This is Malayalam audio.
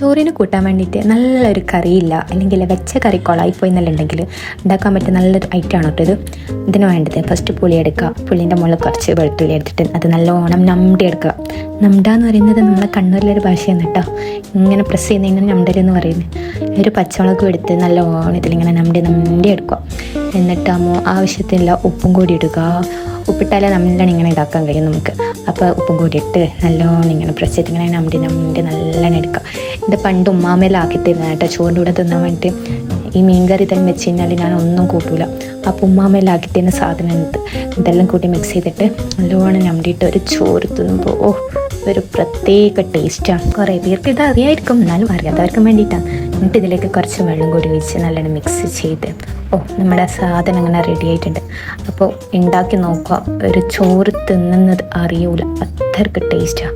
ചോറിന് കൂട്ടാൻ വേണ്ടിയിട്ട് നല്ലൊരു കറിയില്ല അല്ലെങ്കിൽ വെച്ച കറി കൊളായിപ്പോയി എന്നുണ്ടെങ്കിൽ ഉണ്ടാക്കാൻ പറ്റിയ നല്ലൊരു ഐറ്റമാണ് കേട്ടോ ഇത്. ഇതിന് വേണ്ടത് ഫസ്റ്റ് പുളി എടുക്കുക. പുളിൻ്റെ മുകളിൽ കുറച്ച് വെളുത്തുള്ളി എടുത്തിട്ട് അത് നല്ലോണം നമ്പി എടുക്കുക. നമ്ടാന്ന് പറയുന്നത് നമ്മളെ കണ്ണൂരിലൊരു ഭാഷയാണ് കേട്ടോ. ഇങ്ങനെ പ്രസ് ചെയ്യുന്നതിന് നമ്പരെന്ന് പറയുന്നത്. ഒരു പച്ചമുളകും എടുത്ത് നല്ലോണം ഇതിലിങ്ങനെ നമ്പി എടുക്കുക. എന്നിട്ട് ആവശ്യത്തിനുള്ള ഉപ്പും കൂടി ഇടുക. ഉപ്പിട്ടാലേ നല്ലോണം ഇങ്ങനെ ഇതാക്കാൻ കഴിയും നമുക്ക്. അപ്പോൾ ഉപ്പും കൂടി ഇട്ട് നല്ലോണം ഇങ്ങനെ പ്രസ് ചെയ്ത് ഇങ്ങനെ നമ്പി നല്ലോണം എടുക്കുക. ഇത് പണ്ട് ഉമ്മാമേലാക്കി തരുന്ന കേട്ടോ ചോറിൻ്റെ കൂടെ തിന്നാൻ വേണ്ടിയിട്ട്. ഈ മീൻകറി തന്നെ വെച്ച് കഴിഞ്ഞാൽ ഞാൻ ഒന്നും കൂട്ടൂല. അപ്പോൾ ഉമ്മാമേലാക്കി തരുന്ന സാധനം ഇതെല്ലാം കൂട്ടി മിക്സ് ചെയ്തിട്ട് നല്ലോണം നമ്പിയിട്ട് ഒരു ചോറ് തിന്നുമ്പോൾ ഒരു പ്രത്യേക ടേസ്റ്റാണ്. കുറേ പേർക്ക് ഇത് അറിയായിരിക്കും, എന്നാലും അറിയാത്തവർക്കും വേണ്ടിയിട്ടാണ്. എന്നിട്ട് ഇതിലേക്ക് കുറച്ച് വെള്ളം കൂടി ഒഴിച്ച് നല്ലോണം മിക്സ് ചെയ്ത് നമ്മുടെ സാധനം അങ്ങനെ റെഡി ആയിട്ടുണ്ട്. അപ്പോൾ ഉണ്ടാക്കി നോക്കുക, ഒരു ചോറ് തിന്നുന്നത് അറിയൂല, അത്രയ്ക്ക് ടേസ്റ്റാണ്.